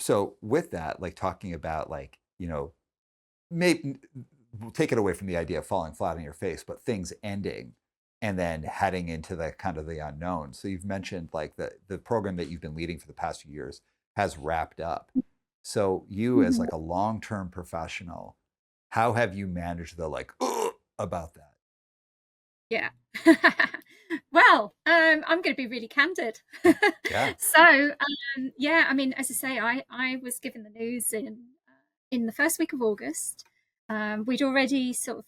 So with that, like talking about like, maybe take it away from the idea of falling flat on your face, but things ending and then heading into the kind of the unknown. So you've mentioned like the program that you've been leading for the past few years has wrapped up. So you as Mhm. like a long-term professional, how have you managed the like about that? Yeah. Well, I'm going to be really candid. Yeah. So, yeah, I mean, as I say, I was given the news in the first week of August. We'd already sort of,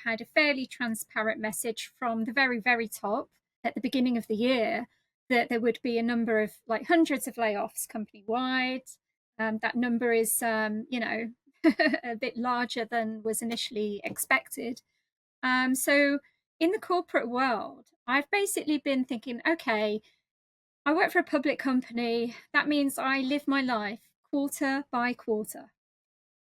had a fairly transparent message from the very, very top at the beginning of the year that there would be a number of like hundreds of layoffs company wide. That number is, a bit larger than was initially expected. So in the corporate world, I've basically been thinking, okay, I work for a public company. That means I live my life quarter by quarter.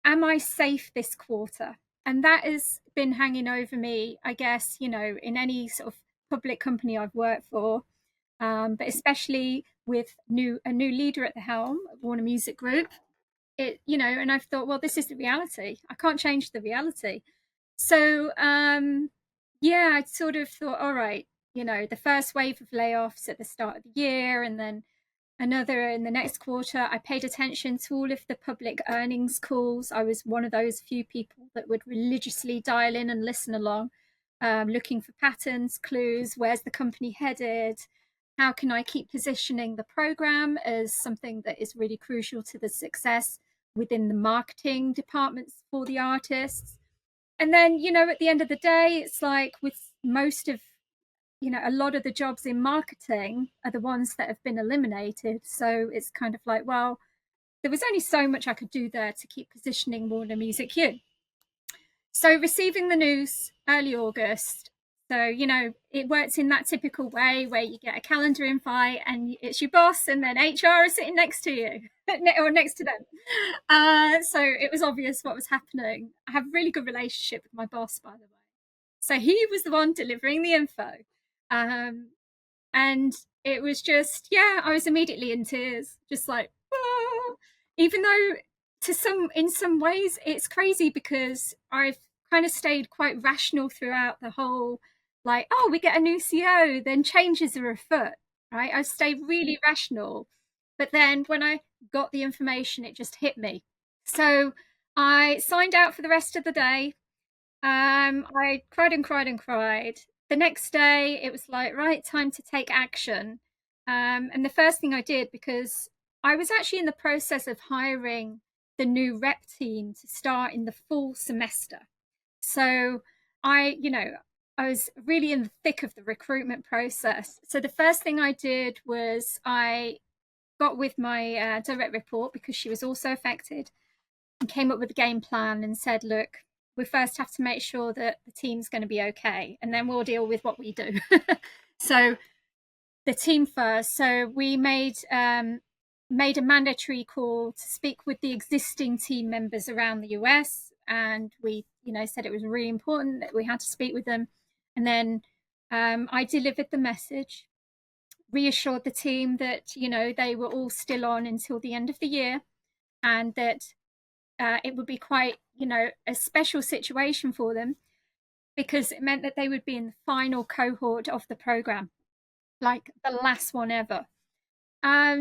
Am I safe this quarter? And that has been hanging over me, I guess, in any sort of public company I've worked for, but especially with a new leader at the helm at Warner Music Group. And I've thought, well, this is the reality. I can't change the reality. So, yeah, I sort of thought, all right, the first wave of layoffs at the start of the year, and then another in the next quarter. I paid attention to all of the public earnings calls. I was one of those few people that would religiously dial in and listen along, looking for patterns, clues, where's the company headed? How can I keep positioning the program as something that is really crucial to the success within the marketing departments for the artists? And then, at the end of the day, it's like with most of, a lot of the jobs in marketing are the ones that have been eliminated. So it's kind of like, well, there was only so much I could do there to keep positioning Warner Music U. So receiving the news early August. So, it works in that typical way where you get a calendar invite and it's your boss and then HR is sitting next to you or next to them. So it was obvious what was happening. I have a really good relationship with my boss, by the way. So he was the one delivering the info. Um, and it was just, yeah, I was immediately in tears, just like, oh. Even though in some ways it's crazy because I've kind of stayed quite rational throughout the whole, like, oh, we get a new CO, then changes are afoot, right? I stayed really rational. But then when I got the information, it just hit me. So I signed out for the rest of the day. I cried and cried and cried. The next day, it was like, right, time to take action. And the first thing I did, because I was actually in the process of hiring the new rep team to start in the fall semester. So I was really in the thick of the recruitment process. So the first thing I did was I got with my direct report because she was also affected and came up with a game plan and said, look, we first have to make sure that the team's going to be okay, and then we'll deal with what we do. So the team first. So we made a mandatory call to speak with the existing team members around the US, and we said it was really important that we had to speak with them. And then I delivered the message, reassured the team that they were all still on until the end of the year, and that it would be quite, a special situation for them because it meant that they would be in the final cohort of the program, like the last one ever.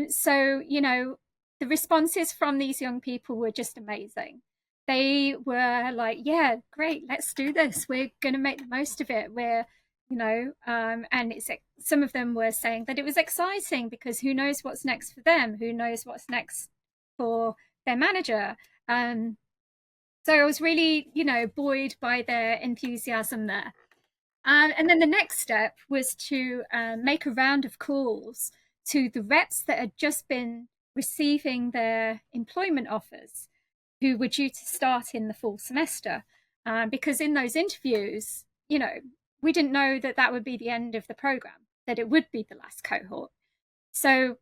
So, the responses from these young people were just amazing. They were like, yeah, great, let's do this. We're going to make the most of it. And some of them were saying that it was exciting because who knows what's next for them? Who knows what's next for their manager? Um, so I was really, buoyed by their enthusiasm there. And then the next step was to make a round of calls to the reps that had just been receiving their employment offers, who were due to start in the fall semester. Because in those interviews, we didn't know that that would be the end of the program, that it would be the last cohort. So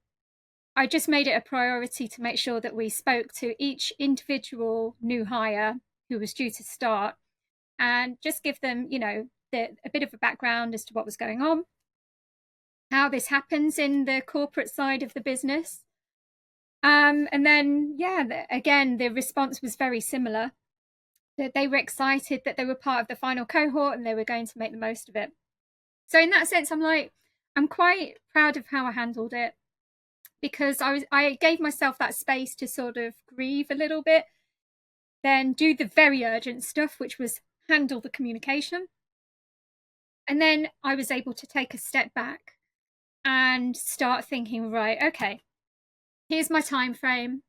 I just made it a priority to make sure that we spoke to each individual new hire who was due to start and just give them, a bit of a background as to what was going on, how this happens in the corporate side of the business, And then, yeah, again, the response was very similar. That they were excited that they were part of the final cohort and they were going to make the most of it. So in that sense, I'm quite proud of how I handled it, because I gave myself that space to sort of grieve a little bit, then do the very urgent stuff, which was handle the communication. And then I was able to take a step back and start thinking, right, okay, here's my time frame.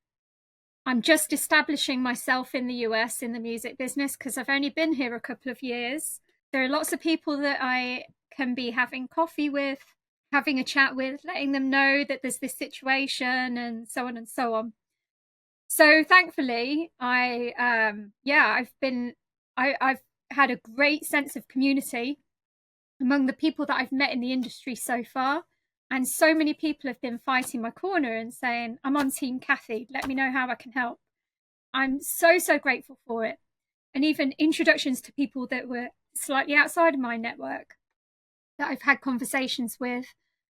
I'm just establishing myself in the US in the music business because I've only been here a couple of years. There are lots of people that I can be having coffee with, having a chat with, letting them know that there's this situation and so on and so on. So thankfully, I've had a great sense of community among the people that I've met in the industry so far. And so many people have been fighting my corner and saying, I'm on Team Kathi, let me know how I can help. I'm so, so grateful for it. And even introductions to people that were slightly outside of my network that I've had conversations with.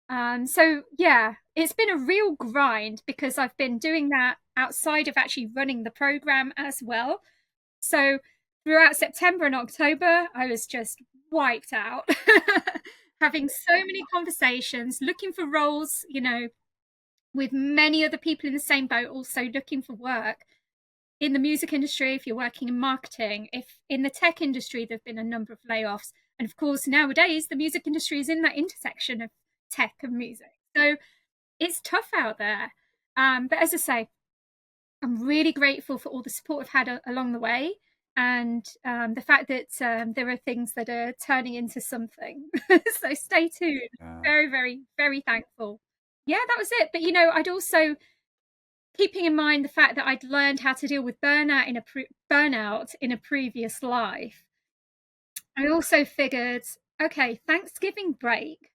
So yeah, it's been a real grind because I've been doing that outside of actually running the program as well. So throughout September and October, I was just wiped out, having so many conversations, looking for roles, with many other people in the same boat, also looking for work in the music industry, if you're working in marketing, if in the tech industry, there have been a number of layoffs. And of course, nowadays, the music industry is in that intersection of tech and music. So it's tough out there. But as I say, I'm really grateful for all the support I've had along the way. And the fact that there are things that are turning into something. So stay tuned. Yeah. Very, very, very thankful. Yeah, that was it. But, I'd also, keeping in mind the fact that I'd learned how to deal with burnout in a previous life, I also figured, okay, Thanksgiving break.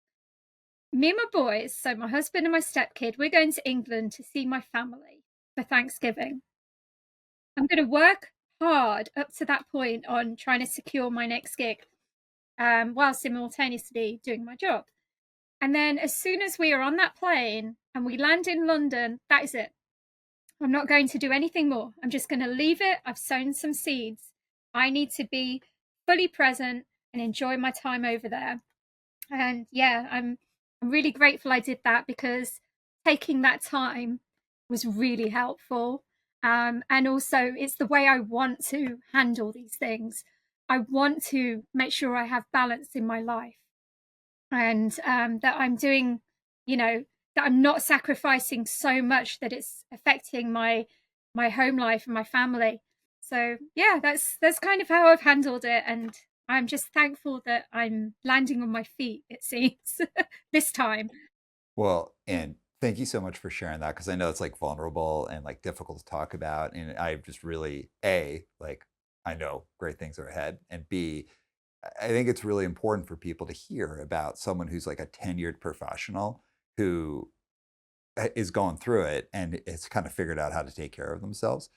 Me and my boys, so my husband and my stepkid, we're going to England to see my family for Thanksgiving. I'm going to work hard up to that point on trying to secure my next gig, while simultaneously doing my job. And then as soon as we are on that plane and we land in London, that is it. I'm not going to do anything more. I'm just going to leave it. I've sown some seeds. I need to be fully present and enjoy my time over there. And yeah, I'm really grateful I did that, because taking that time was really helpful. And also, it's the way I want to handle these things. I want to make sure I have balance in my life, and that I'm doing, that I'm not sacrificing so much that it's affecting my home life and my family. So yeah, that's kind of how I've handled it, and I'm just thankful that I'm landing on my feet, it seems, this time. Well, and thank you so much for sharing that, because I know it's like vulnerable and like difficult to talk about. And I just really, A, like, I know great things are ahead. And B, I think it's really important for people to hear about someone who's like a tenured professional who is going through it and has kind of figured out how to take care of themselves.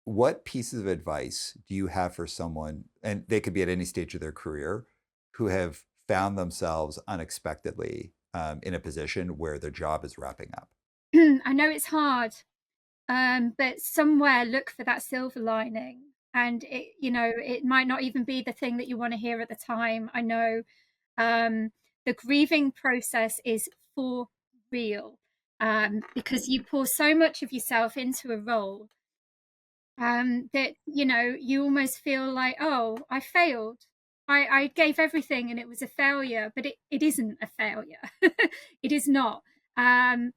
What pieces of advice do you have for someone, and they could be at any stage of their career, who have found themselves unexpectedly in a position where their job is wrapping up? I know it's hard, but somewhere look for that silver lining. And it might not even be the thing that you want to hear at the time. I know, the grieving process is for real, because you pour so much of yourself into a role, that you almost feel like, oh, I failed. I gave everything and it was a failure, but it isn't a failure. It is not. Um,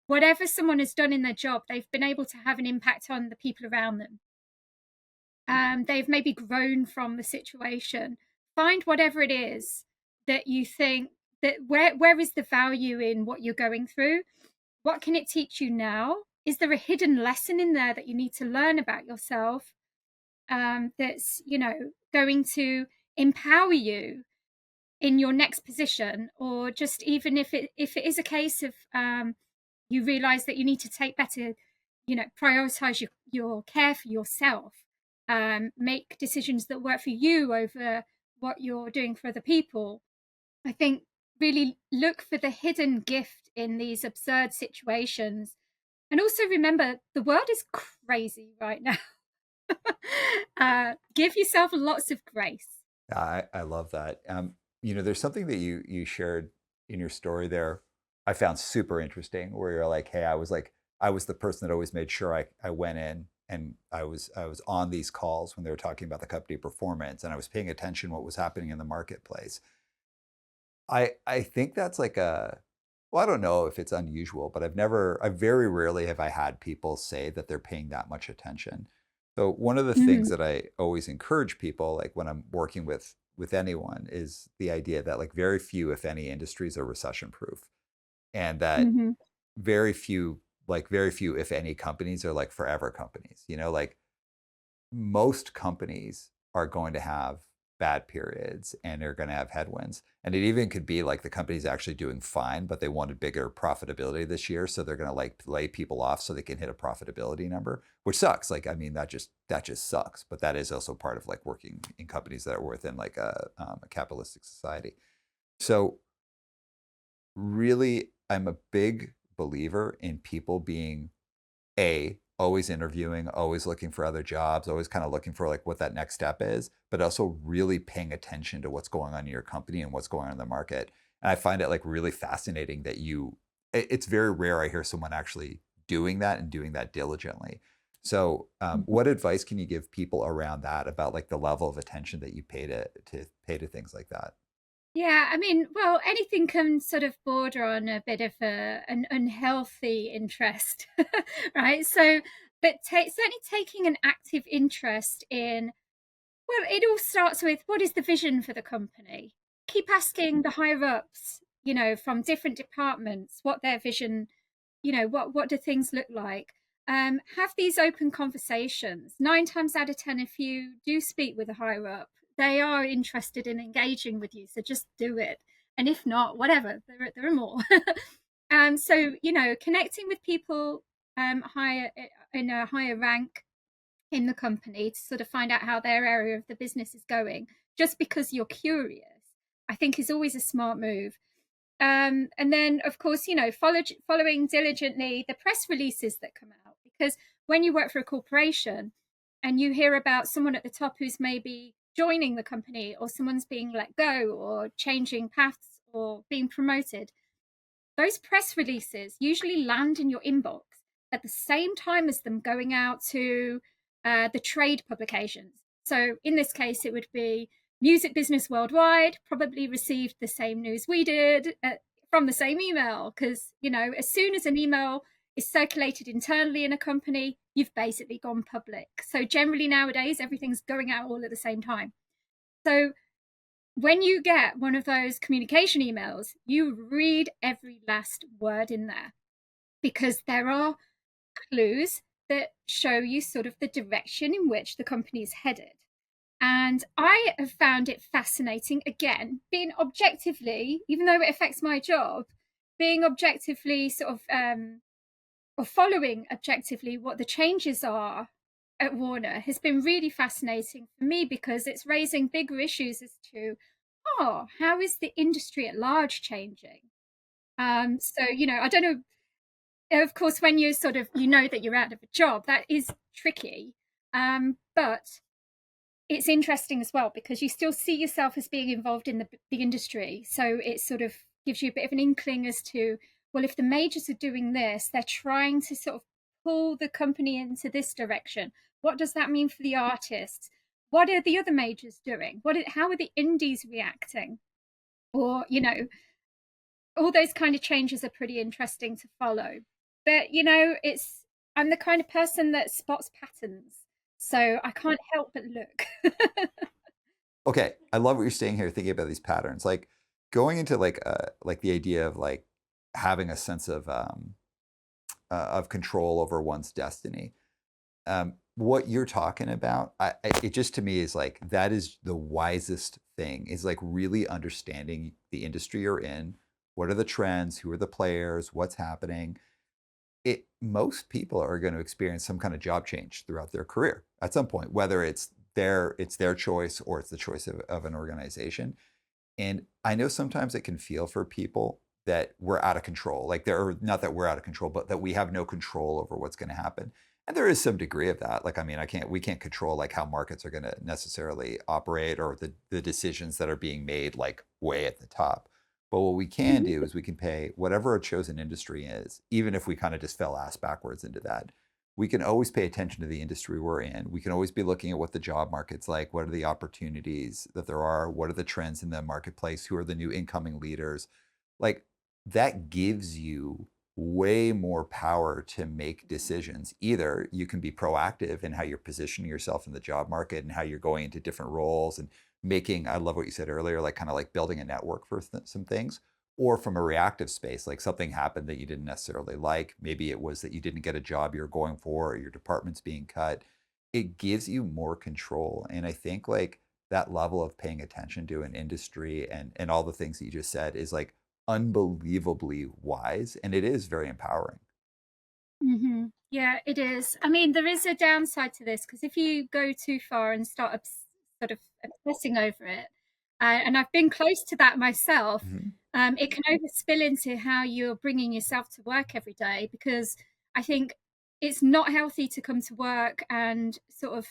Whatever someone has done in their job, they've been able to have an impact on the people around them. They've maybe grown from the situation. Find whatever it is that you think, that where is the value in what you're going through? What can it teach you now? Is there a hidden lesson in there that you need to learn about yourself, that's going to empower you in your next position? Or just, even if it is a case of, you realize that you need to take better, prioritize your care for yourself, make decisions that work for you over what you're doing for other people. I think really look for the hidden gift in these absurd situations, And also remember, the world is crazy right now. Give yourself lots of grace. I love that. There's something that you shared in your story there I found super interesting where you're like, hey, I was the person that always made sure I went in and I was on these calls when they were talking about the company performance and I was paying attention what was happening in the marketplace. I think that's like a well, I don't know if it's unusual, but I very rarely have I had people say that they're paying that much attention. So one of the things Mm-hmm. that I always encourage people, like when I'm working with anyone, is the idea that like very few, if any, industries are recession proof, and that Mm-hmm. very few, if any, companies are like forever companies. Like most companies are going to have bad periods and they're going to have headwinds. And it even could be like the company's actually doing fine, but they wanted bigger profitability this year. So they're going to like lay people off so they can hit a profitability number, which sucks. Like, I mean, that just sucks. But that is also part of like working in companies that are within like a capitalistic society. So really, I'm a big believer in people being always interviewing, always looking for other jobs, always kind of looking for like what that next step is, but also really paying attention to what's going on in your company and what's going on in the market. And I find it like really fascinating that it's very rare I hear someone actually doing that and doing that diligently. So, what advice can you give people around that about like the level of attention that you pay to things like that? Yeah, I mean, well, anything can sort of border on a bit of an unhealthy interest, right? So, but certainly taking an active interest in, well, it all starts with what is the vision for the company? Keep asking the higher ups, from different departments, what their vision, what do things look like? Have these open conversations. 9 times out of 10, if you do speak with a higher up, they are interested in engaging with you. So just do it. And if not, whatever, there are more. So, connecting with people higher in a higher rank in the company to sort of find out how their area of the business is going, just because you're curious, I think is always a smart move. And then, of course, following diligently the press releases that come out, because when you work for a corporation and you hear about someone at the top who's maybe joining the company or someone's being let go or changing paths or being promoted, those press releases usually land in your inbox at the same time as them going out to the trade publications. So in this case, it would be Music Business Worldwide, probably received the same news we did from the same email. Because, as soon as an email is circulated internally in a company, you've basically gone public. So generally nowadays, everything's going out all at the same time. So when you get one of those communication emails, you read every last word in there because there are clues that show you sort of the direction in which the company is headed. And I have found it fascinating, again, being objectively, even though it affects my job, being objectively sort of, or following objectively what the changes are at Warner has been really fascinating for me because it's raising bigger issues as to, oh, how is the industry at large changing? So, I don't know. Of course, when you sort of that you're out of a job, that is tricky. But it's interesting as well because you still see yourself as being involved in the industry. So it sort of gives you a bit of an inkling as to, well, if the majors are doing this, they're trying to sort of pull the company into this direction. What does that mean for the artists? What are the other majors doing? How are the indies reacting? Or, all those kind of changes are pretty interesting to follow. But, I'm the kind of person that spots patterns. So I can't help but look. Okay, I love what you're saying here, thinking about these patterns, like going into like the idea of like having a sense of control over one's destiny. What you're talking about, it just to me is like that is the wisest thing. Is like really understanding the industry you're in. What are the trends? Who are the players? What's happening? Most people are going to experience some kind of job change throughout their career at some point, whether it's their choice or it's the choice of an organization. And I know sometimes it can feel for people that we're out of control. Like there are not that we're out of control, but that we have no control over what's going to happen. And there is some degree of that. Like, I mean, we can't control like how markets are going to necessarily operate or the decisions that are being made like way at the top. But what we can do Mhm. is we can pay whatever a chosen industry is, even if we kind of just fell ass backwards into that. We can always pay attention to the industry we're in. We can always be looking at what the job market's like, what are the opportunities that there are, what are the trends in the marketplace, who are the new incoming leaders. Like that gives you way more power to make decisions. Either you can be proactive in how you're positioning yourself in the job market and how you're going into different roles and making, I love what you said earlier, like kind of like building a network for some things, or from a reactive space, like something happened that you didn't necessarily like. Maybe it was that you didn't get a job you're going for, or your department's being cut. It gives you more control. And I think like that level of paying attention to an industry and all the things that you just said is like unbelievably wise. And it is very empowering. Yeah, it is. I mean, there is a downside to this because if you go too far and start sort of obsessing over it, and I've been close to that myself, Mhm. it can overspill into how you're bringing yourself to work every day because I think it's not healthy to come to work and sort of,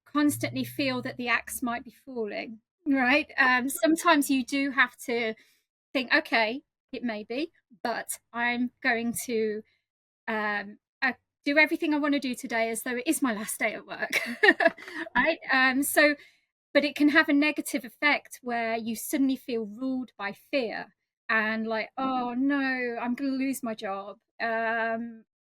constantly feel that the axe might be falling, right? Sometimes you do have to think, okay, it may be, but I'm going to I do everything I want to do today as though it is my last day at work. Right? But it can have a negative effect where you suddenly feel ruled by fear and like, oh no, I'm going to lose my job.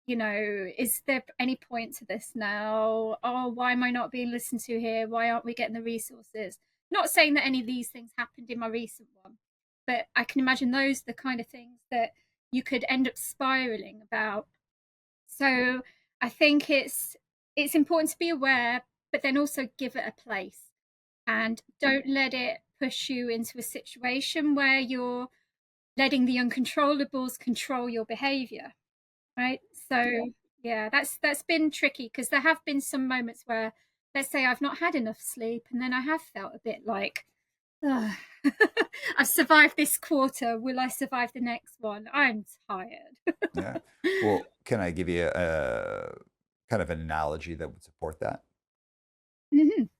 Is there any point to this now? Oh, why am I not being listened to here? Why aren't we getting the resources? Not saying that any of these things happened in my recent one, but I can imagine those are the kind of things that you could end up spiraling about. So I think it's important to be aware, but then also give it a place and don't let it push you into a situation where you're letting the uncontrollables control your behavior, right? So yeah, that's been tricky because there have been some moments where let's say I've not had enough sleep and then I have felt a bit like, oh, I've survived this quarter, will I survive the next one? I'm tired. Yeah. Well, can I give you a kind of an analogy that would support that?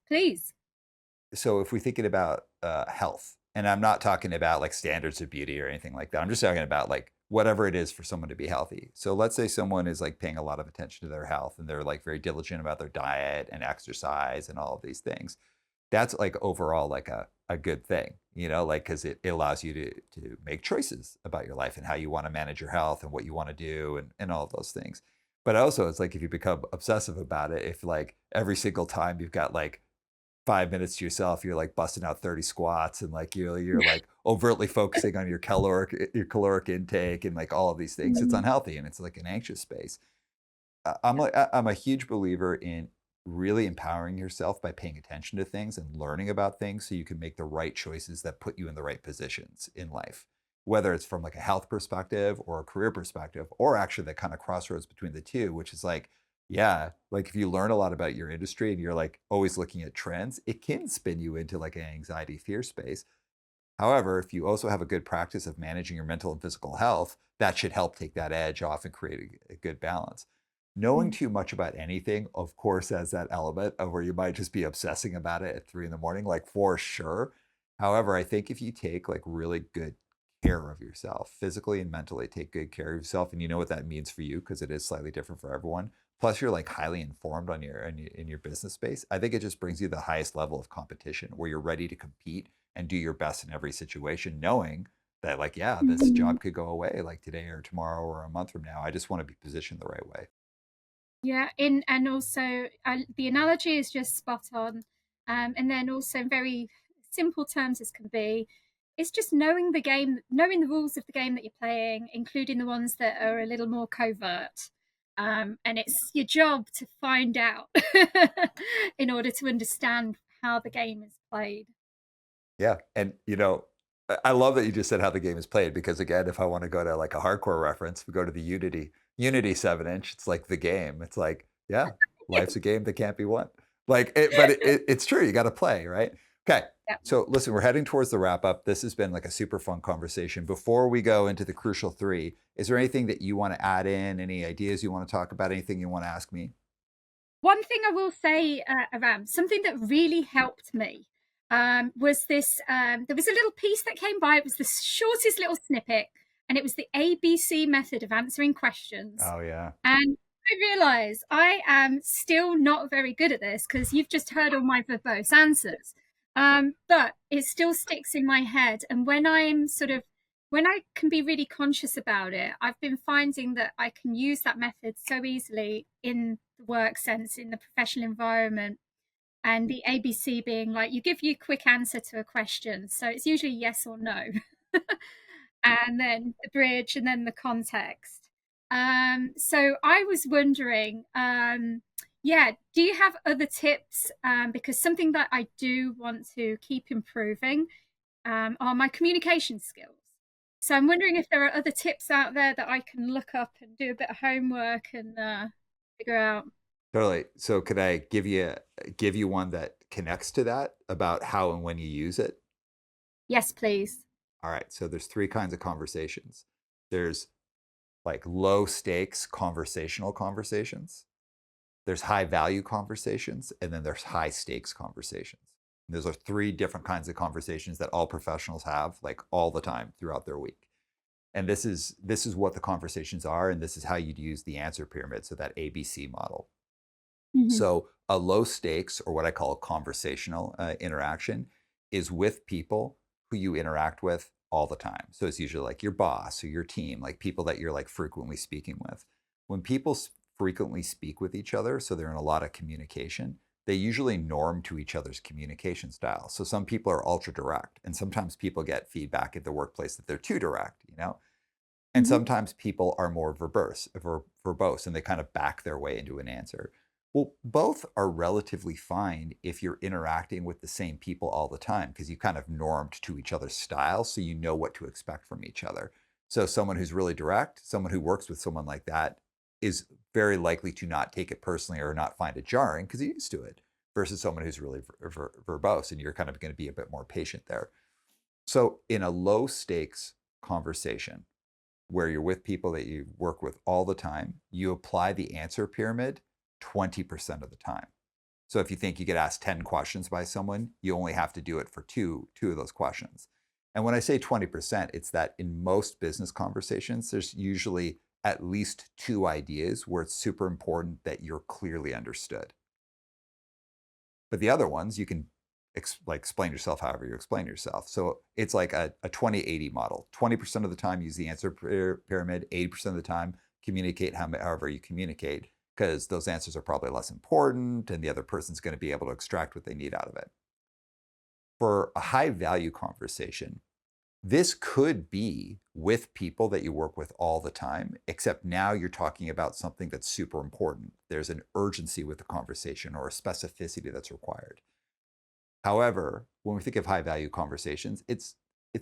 Please. So if we're thinking about health, and I'm not talking about like standards of beauty or anything like that, I'm just talking about like whatever it is for someone to be healthy. So let's say someone is like paying a lot of attention to their health and they're like very diligent about their diet and exercise and all of these things. That's like overall like a good thing, like because it allows you to make choices about your life and how you want to manage your health and what you want to do and all of those things. But also it's like if you become obsessive about it, if like every single time you've got like 5 minutes to yourself, you're like busting out 30 squats and like you're like overtly focusing on your caloric intake and like all of these things. It's Mm, unhealthy and it's like an anxious space. I'm a huge believer in really empowering yourself by paying attention to things and learning about things so you can make the right choices that put you in the right positions in life. Whether it's from like a health perspective or a career perspective, or actually that kind of crossroads between the two, which is like, yeah, like if you learn a lot about your industry and you're like always looking at trends, it can spin you into like an anxiety fear space. However, if you also have a good practice of managing your mental and physical health, that should help take that edge off and create a good balance. Knowing mm, too much about anything, of course, has that element of where you might just be obsessing about it at 3 in the morning, like for sure. However, I think if you take like really good care of yourself, physically and mentally, take good care of yourself, and you know what that means for you because it is slightly different for everyone. Plus, you're like highly informed on in your business space. I think it just brings you the highest level of competition where you're ready to compete and do your best in every situation, knowing that like, yeah, this mhm. job could go away like today or tomorrow or a month from now. I just want to be positioned the right way. Yeah, in and also the analogy is just spot on. And then also in very simple terms as can be, it's just knowing the game, knowing the rules of the game that you're playing, including the ones that are a little more covert. And it's your job to find out in order to understand how the game is played. Yeah. And I love that you just said how the game is played because again, if I want to go to like a hardcore reference, we go to the Unity 7 inch. It's like the game. It's like, yeah, life's a game that can't be won. Like but it's true. You got to play, right? Okay. Yeah. So listen, we're heading towards the wrap up. This has been like a super fun conversation. Before we go into the crucial three, is there anything that you want to add in? Any ideas you want to talk about? Anything you want to ask me? One thing I will say, Aram, something that really helped me was this. There was a little piece that came by. It was the shortest little snippet, and it was the ABC method of answering questions. Oh yeah. And I realise I am still not very good at this because you've just heard all my verbose answers. But it still sticks in my head. And when I can be really conscious about it, I've been finding that I can use that method so easily in the work sense, in the professional environment. And the ABC being like, you a quick answer to a question. So it's usually yes or no. And then the bridge and then the context. So I was wondering, yeah, do you have other tips? Because something that I do want to keep improving are my communication skills. So I'm wondering if there are other tips out there that I can look up and do a bit of homework and figure out. Totally. So could I give you one that connects to that about how and when you use it? Yes, please. All right. So there's three kinds of conversations. There's like low stakes conversational conversations. There's high value conversations, and then there's high stakes conversations. And those are three different kinds of conversations that all professionals have like all the time throughout their week. And this is what the conversations are, and this is how you'd use the answer pyramid, so that ABC model. Mm-hmm. So a low stakes, or what I call a conversational interaction, is with people who you interact with all the time. So it's usually like your boss or your team, like people that you're like frequently speaking with. When people frequently speak with each other, so they're in a lot of communication, they usually norm to each other's communication style. So some people are ultra direct, and sometimes people get feedback at the workplace that they're too direct, you know? And Mm-hmm. sometimes people are more verbose, and they kind of back their way into an answer. Well, both are relatively fine if you're interacting with the same people all the time because you kind of normed to each other's style, so you know what to expect from each other. So someone who's really direct, someone who works with someone like that, is very likely to not take it personally or not find it jarring because you're used to it, versus someone who's really verbose, and you're kind of going to be a bit more patient there. So in a low stakes conversation, where you're with people that you work with all the time, you apply the answer pyramid 20% of the time. So if you think you get asked 10 questions by someone, you only have to do it for two of those questions. And when I say 20%, it's that in most business conversations, there's usually at least two ideas where it's super important that you're clearly understood. But the other ones, you can like explain yourself however you explain yourself. So it's like a 20-80 model. 20% of the time use the answer pyramid, 80% of the time communicate however you communicate, because those answers are probably less important and the other person's going to be able to extract what they need out of it. For a high value conversation, this could be with people that you work with all the time, except now you're talking about something that's super important. There's an urgency with the conversation or a specificity that's required. However, when we think of high value conversations, it's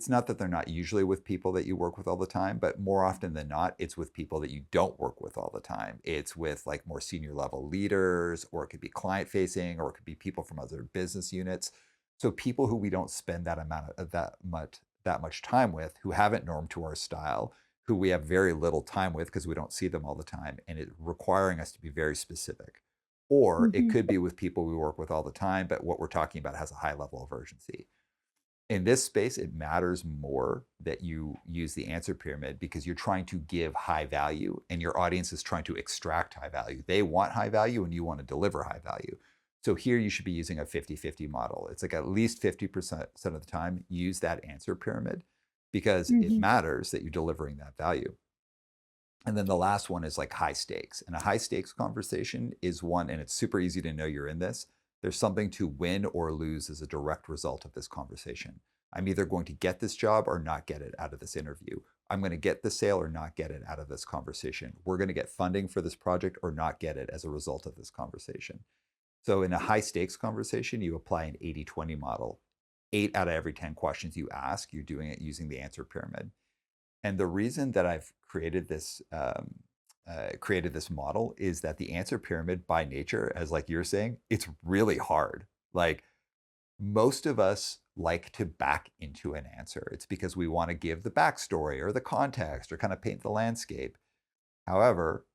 not that they're not usually with people that you work with all the time, but more often than not, it's with people that you don't work with all the time. It's with like more senior level leaders, or it could be client facing, or it could be people from other business units. So people who we don't spend that amount of that much time with, who haven't normed to our style, who we have very little time with because we don't see them all the time, and it requiring us to be very specific. Or it Mm-hmm. could be with people we work with all the time, but what we're talking about has a high level of urgency. In this space, it matters more that you use the answer pyramid because you're trying to give high value and your audience is trying to extract high value. They want high value and you want to deliver high value. So here you should be using a 50-50 model. It's like at least 50% of the time, use that answer pyramid because it Mm-hmm. matters that you're delivering that value. And then the last one is like high stakes. And a high stakes conversation is one, and it's super easy to know you're in this. There's something to win or lose as a direct result of this conversation. I'm either going to get this job or not get it out of this interview. I'm going to get the sale or not get it out of this conversation. We're going to get funding for this project or not get it as a result of this conversation. So in a high stakes conversation, you apply an 80-20 model. 8 out of every 10 questions you ask, you're doing it using the answer pyramid. And the reason that I've created this model is that the answer pyramid by nature, as like you're saying, it's really hard. Like most of us like to back into an answer. It's because we want to give the backstory or the context or kind of paint the landscape. However,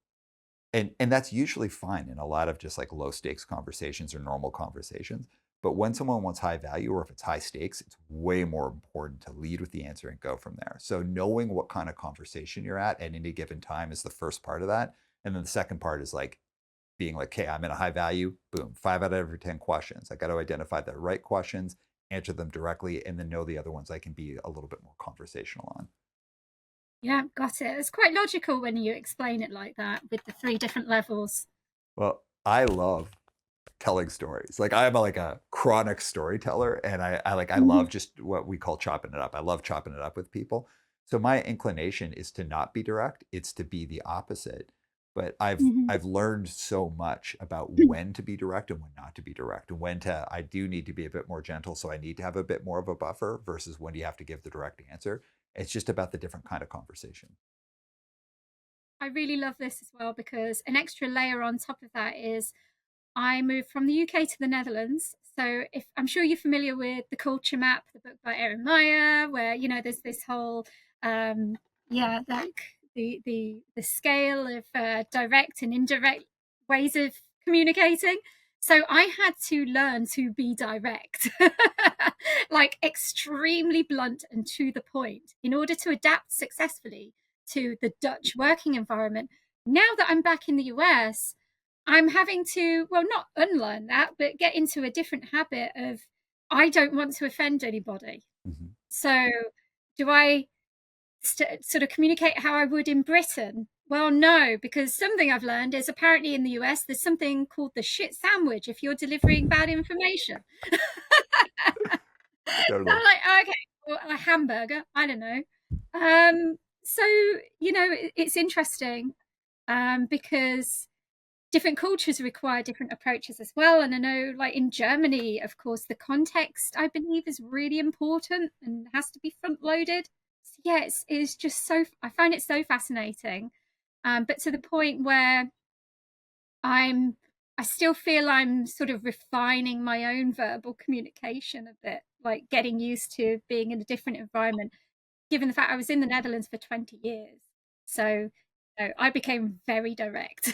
and that's usually fine in a lot of just like low stakes conversations or normal conversations. But when someone wants high value or if it's high stakes, it's way more important to lead with the answer and go from there. So knowing what kind of conversation you're at any given time is the first part of that. And then the second part is like being like, okay, I'm in a high value, boom, 5 out of every 10 questions. I got to identify the right questions, answer them directly, and then know the other ones I can be a little bit more conversational on. Yeah, got it. It's quite logical when you explain it like that with the three different levels. Well, I love telling stories. Like I'm like a chronic storyteller, and I love Mhm. just what we call chopping it up. I love chopping it up with people. So my inclination is to not be direct. It's to be the opposite. But Mhm. I've learned so much about when to be direct and when not to be direct, and when to I do need to be a bit more gentle. So I need to have a bit more of a buffer versus when do you have to give the direct answer. It's just about the different kind of conversation. I really love this as well because an extra layer on top of that is I moved from the UK to the Netherlands. So if I'm sure you're familiar with the Culture Map, the book by Erin Meyer, where there's this whole um, like the scale of direct and indirect ways of communicating. So I had to learn to be direct, like extremely blunt and to the point, in order to adapt successfully to the Dutch working environment. Now that I'm back in the US, I'm having to, well, not unlearn that, but get into a different habit of I don't want to offend anybody. Mhm. So, do I sort of communicate how I would in Britain? Well, no, because something I've learned is apparently in the US there's something called the shit sandwich if you're delivering bad information. So Totally. I'm like, okay, well, a hamburger, I don't know. So it's interesting because different cultures require different approaches as well. And I know, like in Germany, of course, the context I believe is really important and has to be front loaded. So yeah, it's just so I find it so fascinating, but to the point where I'm I still feel I'm sort of refining my own verbal communication a bit, like getting used to being in a different environment. Given the fact I was in the Netherlands for 20 years, so I became very direct.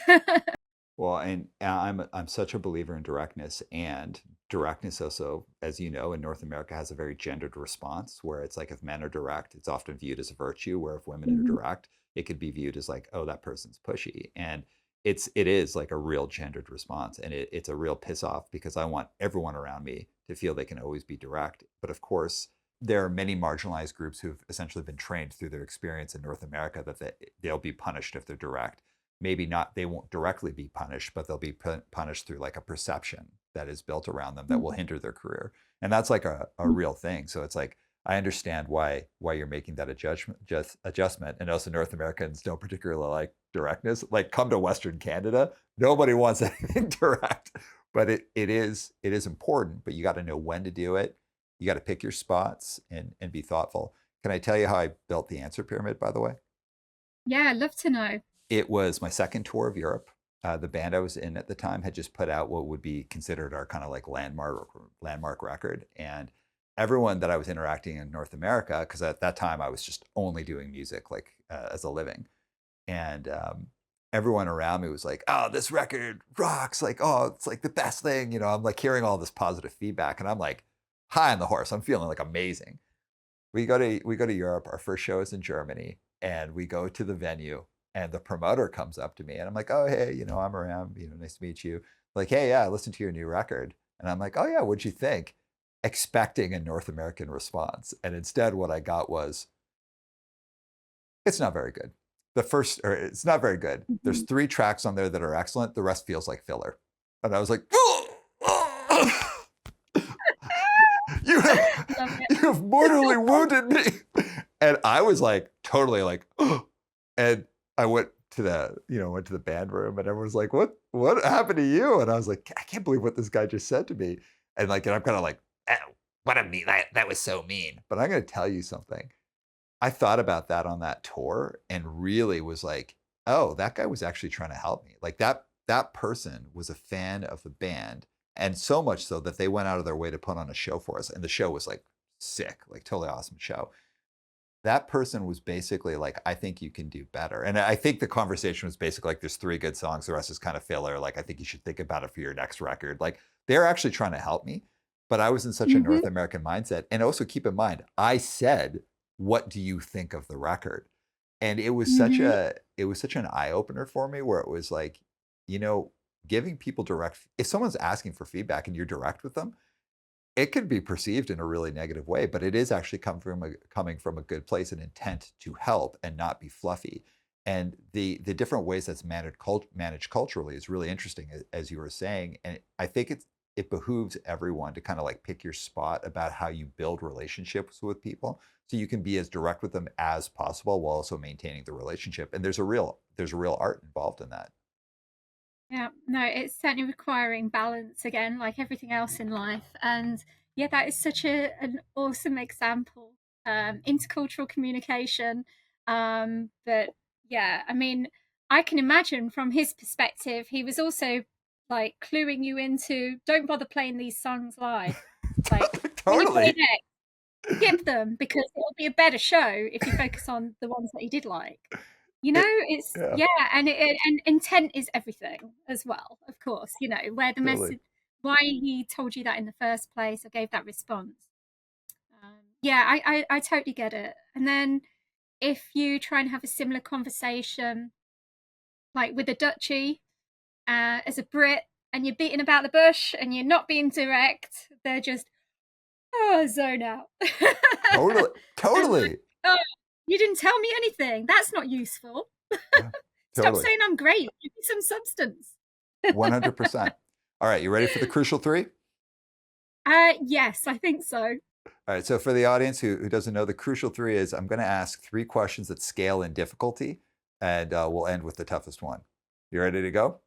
Well, and I'm such a believer in directness, and directness also, as you know, in North America has a very gendered response where it's like if men are direct, it's often viewed as a virtue, where if women are Mhm. direct, it could be viewed as like, oh, that person's pushy. And it is like a real gendered response, and it's a real piss off because I want everyone around me to feel they can always be direct. But of course, there are many marginalized groups who've essentially been trained through their experience in North America that they'll be punished if they're direct. Maybe not, they won't directly be punished, but they'll be punished through like a perception that is built around them that will Mhm. hinder their career. And that's like a real thing. So it's like I understand why you're making that adjustment. And also North Americans don't particularly like directness. Like come to Western Canada, nobody wants anything direct. But it is important, but you got to know when to do it. You got to pick your spots and be thoughtful. Can I tell you how I built the answer pyramid, by the way? Yeah, I'd love to know. It was my second tour of Europe. The band I was in at the time had just put out what would be considered our kind of like landmark record, and everyone that I was interacting in North America, because at that time I was just only doing music like as a living, and everyone around me was like, "Oh, this record rocks! Like, oh, it's like the best thing." I'm like hearing all this positive feedback, and I'm like high on the horse. I'm feeling like amazing. We go to Europe. Our first show is in Germany, and we go to the venue, and the promoter comes up to me, and I'm like, "Oh, hey, I'm around. Nice to meet you." Like, "Hey, yeah, I listened to your new record," and I'm like, "Oh yeah, what'd you think?" Expecting a North American response, and instead, what I got was, "It's not very good." Or it's not very good. There's Mhm. 3 tracks on there that are excellent. The rest feels like filler, and I was like, you have Love it. you have mortally wounded me. And I was like totally like, oh. And I went to the band room, and everyone's like, what happened to you? And I was like, I can't believe what this guy just said to me. And I'm kind of like, oh, what a mean that was so mean. But I'm gonna tell you something. I thought about that on that tour and really was like, oh, that guy was actually trying to help me. Like that person was a fan of the band, and so much so that they went out of their way to put on a show for us. And the show was like sick, like totally awesome show. That person was basically like, I think you can do better. And I think the conversation was basically like, there's three good songs, the rest is kind of filler. Like, I think you should think about it for your next record. Like, they're actually trying to help me, but I was in such a Hmm. North American mindset. And also keep in mind, I said, what do you think of the record? And Hmm. it was such an eye opener for me where it was like, you know, giving people direct, if someone's asking for feedback and you're direct with them, it could be perceived in a really negative way, but it is actually coming from a good place and intent to help and not be fluffy. And the different ways that's managed culturally is really interesting, as you were saying. And I think it behooves everyone to kind of like pick your spot about how you build relationships with people, so you can be as direct with them as possible while also maintaining the relationship. And there's a real art involved in that. Yeah, no, it's certainly requiring balance again, like everything else in life. And yeah, that is such an awesome example. Intercultural communication. But yeah, I mean, I can imagine from his perspective, he was also like cluing you into don't bother playing these songs live. Like when you play Totally. next, skip them because it'll be a better show if you focus on the ones that he did like. You know, It, it's yeah, yeah, and intent is everything as well, of course, you know, where the totally. message why he told you that in the first place or gave that response. Yeah, I totally get it. And then if you try and have a similar conversation, like with a duchy, as a Brit, and you're beating about the bush and you're not being direct, they're just, oh, zone out. Totally. And like, Totally. oh, you didn't tell me anything. That's not useful. Yeah, Stop totally. saying I'm great. Give me some substance. 100%. All right, you ready for the crucial three? Yes, I think so. All right, so for the audience who doesn't know, the crucial three is I'm going to ask three questions that scale in difficulty, and we'll end with the toughest one. You ready to go?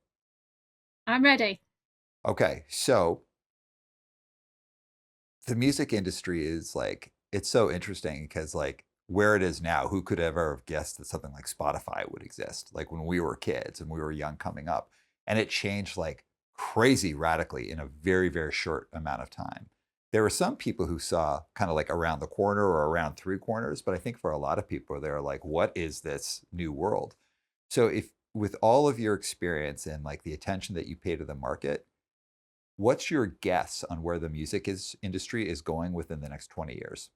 I'm ready. Okay, so the music industry is like, it's so interesting because, like, where it is now, who could ever have guessed that something like Spotify would exist? Like when we were kids and we were young coming up, and it changed like crazy radically in a very, very short amount of time. There were some people who saw kind of like around the corner or around three corners, but I think for a lot of people, they're like, what is this new world? So, if with all of your experience and like the attention that you pay to the market, what's your guess on where the industry is going within the next 20 years?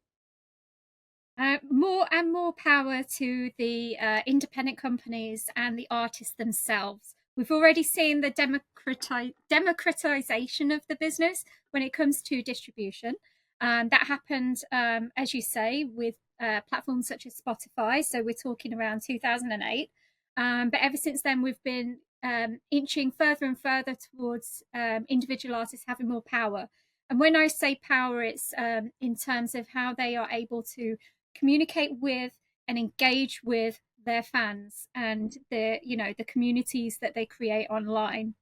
More and more power to the independent companies and the artists themselves. We've already seen the democratization of the business when it comes to distribution. That happened, as you say, with platforms such as Spotify. So we're talking around 2008. But ever since then, we've been inching further and further towards individual artists having more power. And when I say power, it's in terms of how they are able to communicate with and engage with their fans and the communities that they create online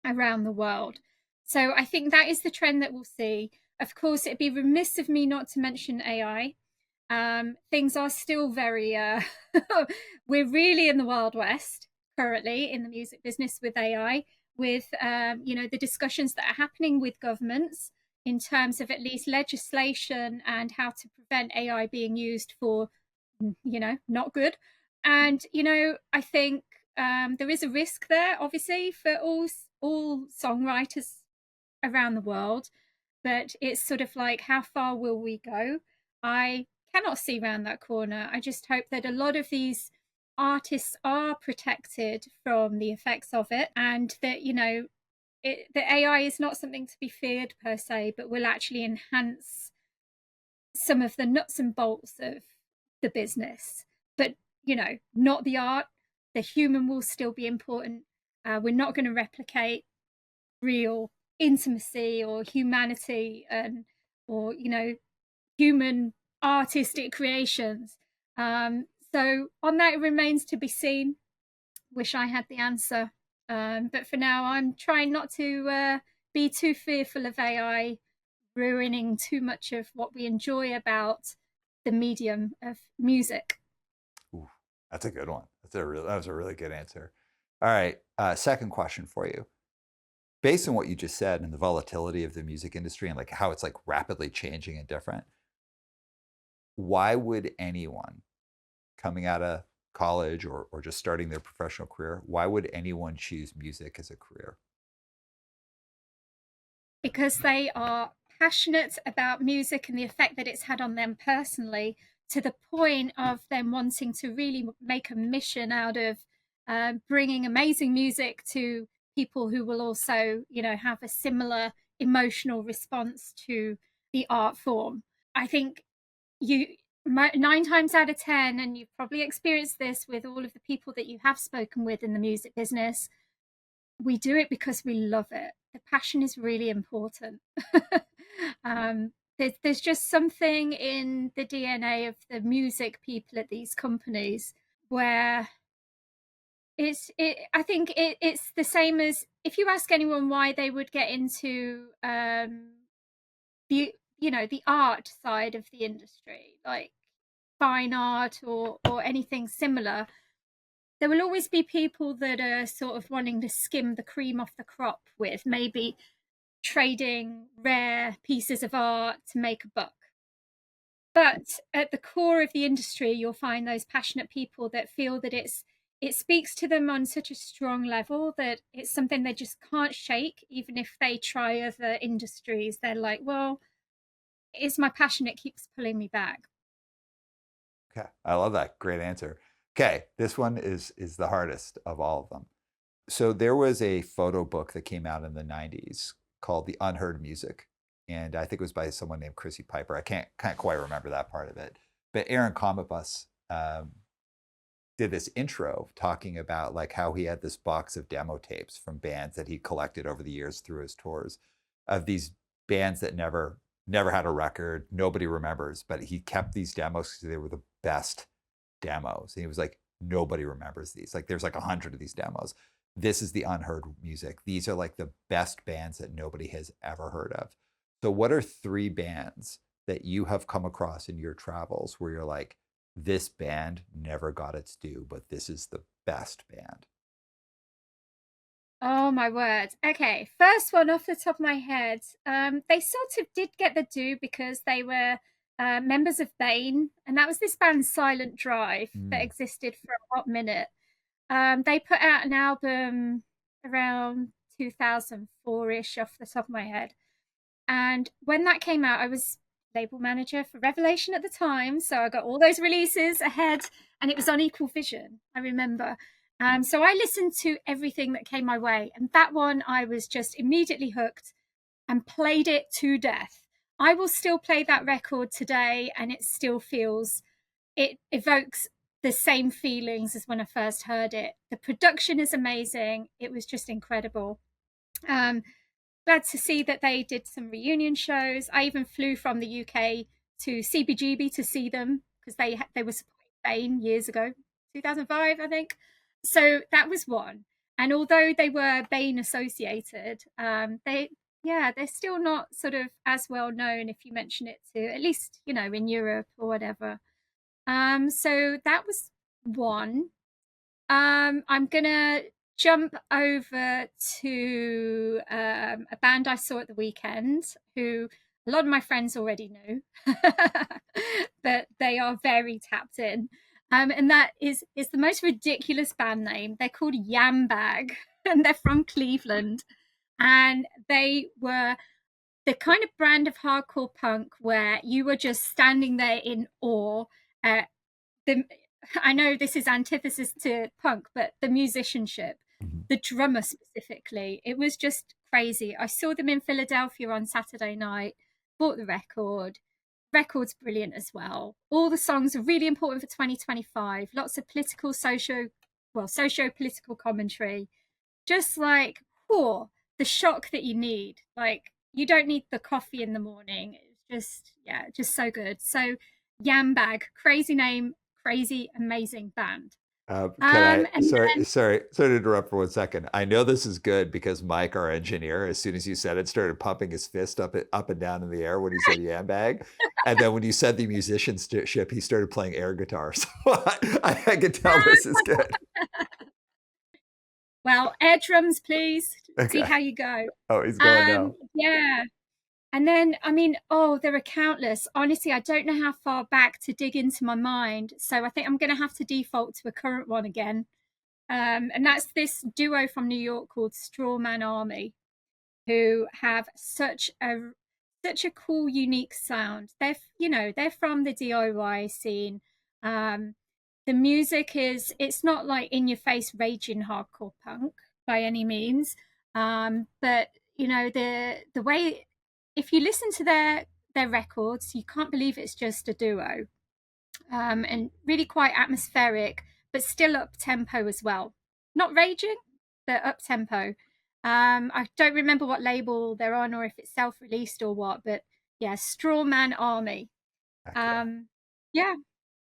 around the world. So I think that is the trend that we'll see. Of course, it'd be remiss of me not to mention AI. Things are still very we're really in the wild west currently in the music business with AI, with the discussions that are happening with governments in terms of at least legislation and how to prevent AI being used for not good. And I think there is a risk there, obviously, for all songwriters around the world, but it's sort of like, how far will we go? I cannot see around that corner. I just hope that a lot of these artists are protected from the effects of it, and that the AI is not something to be feared per se, but will actually enhance some of the nuts and bolts of the business. But not the art. The human will still be important. We're not going to replicate real intimacy or humanity, and or human artistic creations. So on that, it remains to be seen. Wish I had the answer, but for now I'm trying not to be too fearful of AI ruining too much of what we enjoy about the medium of music. Ooh, that's a good one. That was a really good answer. All right, second question for you. Based on what you just said and the volatility of the music industry and like how it's like rapidly changing and different, why would anyone coming out of college or just starting their professional career, why would anyone choose music as a career? Because they are passionate about music and the effect that it's had on them personally, to the point of them wanting to really make a mission out of bringing amazing music to people who will also, have a similar emotional response to the art form. I think you 9 times out of 10, and you've probably experienced this with all of the people that you have spoken with in the music business, we do it because we love it. The passion is really important. There's just something in the DNA of the music people at these companies where I think it's the same as if you ask anyone why they would get into the art side of the industry, like fine art or anything similar. There will always be people that are sort of wanting to skim the cream off the crop with maybe trading rare pieces of art to make a buck. But at the core of the industry, you'll find those passionate people that feel that it speaks to them on such a strong level that it's something they just can't shake, even if they try other industries. They're like, well, it's my passion, it keeps pulling me back. Okay, I love that. Great answer. Okay, this one is the hardest of all of them. So there was a photo book that came out in the 90s called The Unheard Music. And I think it was by someone named Chrissy Piper. I can't quite remember that part of it. But Aaron Comabus did this intro talking about like how he had this box of demo tapes from bands that he collected over the years through his tours of these bands that never had a record, nobody remembers, but he kept these demos because they were the best demos. And he was like, nobody remembers these. Like there's like 100 of these demos. This is the unheard music. These are like the best bands that nobody has ever heard of. So what are 3 bands that you have come across in your travels where you're like, this band never got its due, but this is the best band? Oh my word. Okay, first one off the top of my head. They sort of did get the due because they were members of Bane, and that was this band Silent Drive that Mm. existed for a hot minute. They put out an album around 2004-ish off the top of my head. And when that came out, I was label manager for Revelation at the time. So I got all those releases ahead, and it was on Equal Vision, I remember. So I listened to everything that came my way. And that one, I was just immediately hooked and played it to death. I will still play that record today, and it evokes the same feelings as when I first heard it. The production is amazing. It was just incredible. Um, Glad to see that they did some reunion shows. I even flew from the UK to CBGB to see them because they were supporting Bane years ago, 2005, I think. So that was one. And although they were Bane associated, they're still not sort of as well known if you mention it to at least in Europe or whatever. So that was one. I'm gonna jump over to a band I saw at the weekend, who a lot of my friends already knew, but they are very tapped in. And that is the most ridiculous band name. They're called Yambag, and they're from Cleveland. And they were the kind of brand of hardcore punk where you were just standing there in awe at the I know this is antithesis to punk, but the musicianship, Mhm. the drummer specifically, it was just crazy. I saw them in Philadelphia on Saturday night, bought the record. Record's brilliant as well. All the songs are really important for 2025. Lots of socio-political commentary. Just like, oh, the shock that you need. Like, you don't need the coffee in the morning. It's just, yeah, just so good. So, Yambag, crazy name, crazy, amazing band. Can I, And sorry to interrupt for 1 second. I know this is good because Mike, our engineer, as soon as you said it, started pumping his fist up and down in the air when you said yambag. And then when you said the musicianship, he started playing air guitar. So I can tell this is good. well, air drums, please. See Okay. how you go. Oh, he's going now. Yeah. And then, I mean, oh, there are countless. Honestly, I don't know how far back to dig into my mind. So I think I'm going to have to default to a current one again. And that's this duo from New York called Strawman Army, who have such a cool, unique sound. They're from the DIY scene. Um, the music it's not like in your face raging hardcore punk by any means. But the way, if you listen to their records, you can't believe it's just a duo. And really quite atmospheric, but still up tempo as well. Not raging, but up tempo. I don't remember what label they're on or if it's self released or what, but yeah, Strawman Army. Heck yeah. Um, yeah,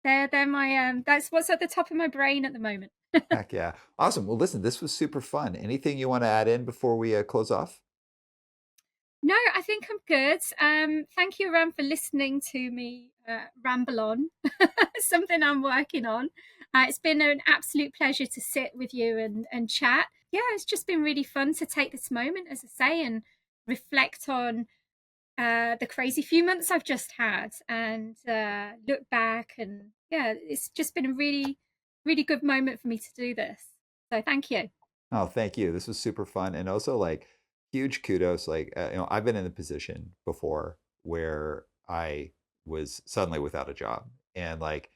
they're my that's what's at the top of my brain at the moment. Heck yeah. Awesome. Well, listen, this was super fun. Anything you want to add in before we close off? No, I think I'm good. Thank you, Ram, for listening to me ramble on. Something I'm working on. It's been an absolute pleasure to sit with you and chat. Yeah, it's just been really fun to take this moment, as I say, and reflect on the crazy few months I've just had and look back. And yeah, it's just been a really, really good moment for me to do this. So thank you. Oh, thank you. This was super fun. And also, like, huge kudos. Like, I've been in the position before where I was suddenly without a job. And like,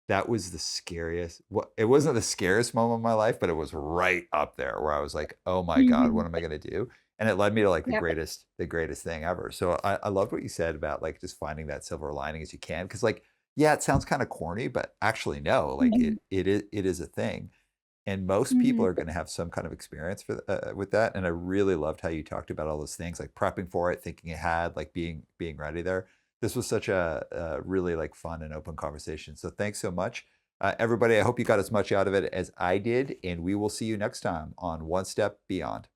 that was the scariest. What it wasn't the scariest moment of my life, but it was right up there where I was like, "Oh my God, what Hmm. am I gonna do?" And it led me to like Yep. the greatest thing ever. So I loved what you said about like just finding that silver lining as you can, because like, yeah, it sounds kind of corny, but actually no, like Hmm. it is a thing, and most people Hmm. are going to have some kind of experience with that. And I really loved how you talked about all those things, like prepping for it, thinking ahead, like being ready there. This was such a really like fun and open conversation. So thanks so much, everybody. I hope you got as much out of it as I did, and we will see you next time on One Step Beyond.